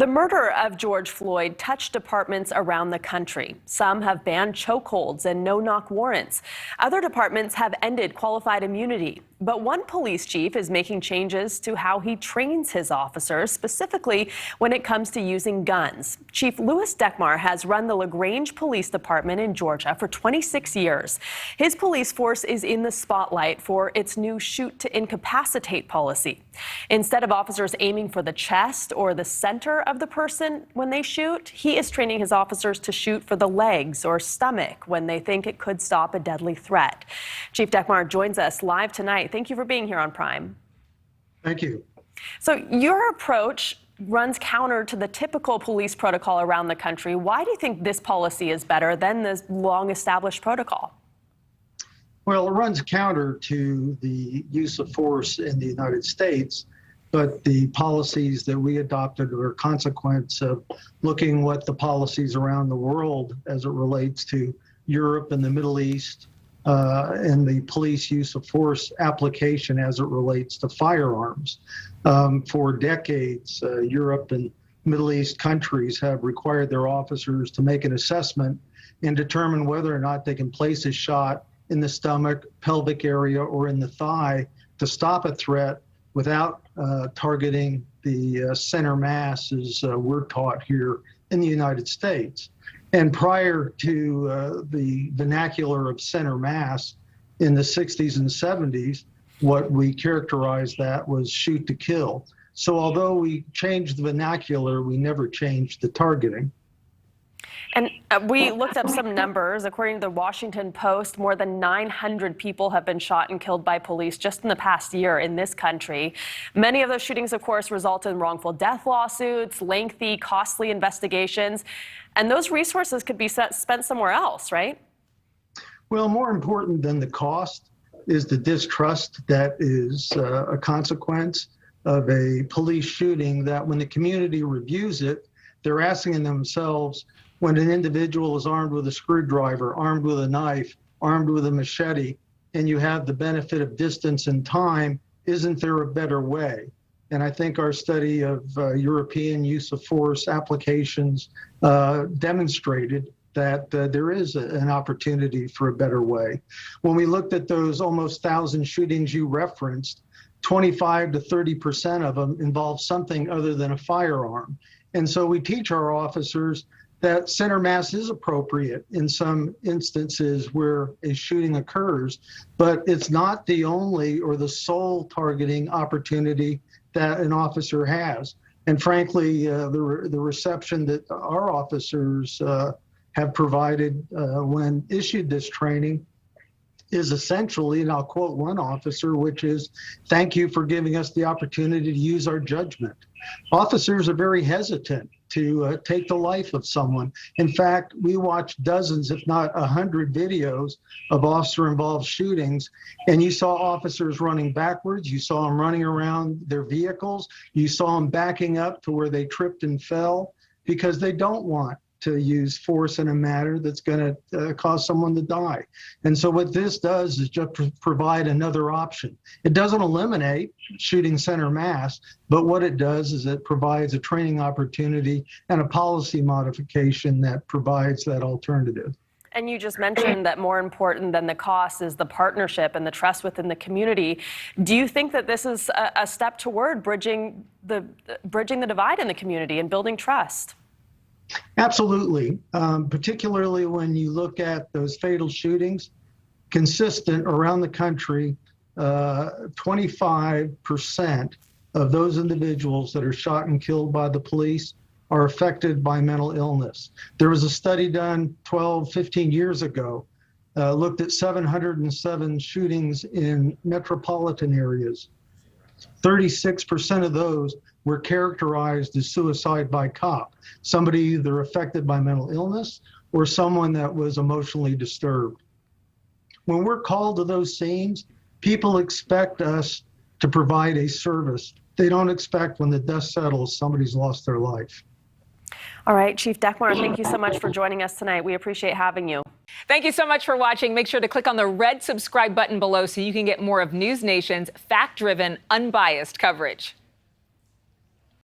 The murder of George Floyd touched departments around the country. Some have banned chokeholds and no-knock warrants. Other departments have ended qualified immunity. But one police chief is making changes to how he trains his officers, specifically when it comes to using guns. Chief Louis Dekmar has run the LaGrange Police Department in Georgia for 26 years. His police force is in the spotlight for its new shoot to incapacitate policy. Instead of officers aiming for the chest or the center of the person when they shoot, he is training his officers to shoot for the legs or stomach when they think it could stop a deadly threat. Chief Dekmar joins us live tonight. Thank you for being here on Prime. Thank you. So your approach runs counter to the typical police protocol around the country. Why do you think this policy is better than the long-established protocol? Well, it runs counter to the use of force in the United States, but the policies that we adopted are a consequence of looking what the policies around the world as it relates to Europe and the Middle East, and the police use of force application as it relates to firearms. For decades, Europe and Middle East countries have required their officers to make an assessment and determine whether or not they can place a shot in the stomach, pelvic area, or in the thigh to stop a threat without targeting the center mass, as we're taught here in the United States. And prior to the vernacular of center mass in the 60s and 70s, what we characterized that was shoot to kill. So although we changed the vernacular, we never changed the targeting. And we looked up some numbers. According to the Washington Post, more than 900 people have been shot and killed by police just in the past year in this country. Many of those shootings, of course, result in wrongful death lawsuits, lengthy, costly investigations, and those resources could be spent somewhere else, right? Well, more important than the cost is the distrust that is a consequence of a police shooting, that when the community reviews it, they're asking themselves, when an individual is armed with a screwdriver, armed with a knife, armed with a machete, and you have the benefit of distance and time, isn't there a better way? And I think our study of European use of force applications demonstrated that there is an opportunity for a better way. When we looked at those almost 1,000 shootings you referenced, 25 to 30% of them involve something other than a firearm. And so we teach our officers that center mass is appropriate in some instances where a shooting occurs, but it's not the only or the sole targeting opportunity that an officer has. And frankly, the reception that our officers have provided when issued this training is essentially, and I'll quote one officer, which is, "Thank you for giving us the opportunity to use our judgment." Officers are very hesitant to take the life of someone. In fact, we watched dozens, if not 100 videos of officer-involved shootings, and you saw officers running backwards, you saw them running around their vehicles, you saw them backing up to where they tripped and fell, because they don't want to use force in a manner that's going to cause someone to die. And so what this does is just provide another option. It doesn't eliminate shooting center mass, but what it does is it provides a training opportunity and a policy modification that provides that alternative. And you just mentioned that more important than the cost is the partnership and the trust within the community. Do you think that this is a step toward bridging the divide in the community and building trust? Absolutely, particularly when you look at those fatal shootings, consistent around the country, 25% of those individuals that are shot and killed by the police are affected by mental illness. There was a study done 12, 15 years ago, looked at 707 shootings in metropolitan areas. 36% of those were characterized as suicide by cop, somebody either affected by mental illness or someone that was emotionally disturbed. When we're called to those scenes, people expect us to provide a service. They don't expect when the dust settles, somebody's lost their life. All right, Chief Dekmar, thank you so much for joining us tonight. We appreciate having you. Thank you so much for watching. Make sure to click on the red subscribe button below so you can get more of NewsNation's fact-driven, unbiased coverage.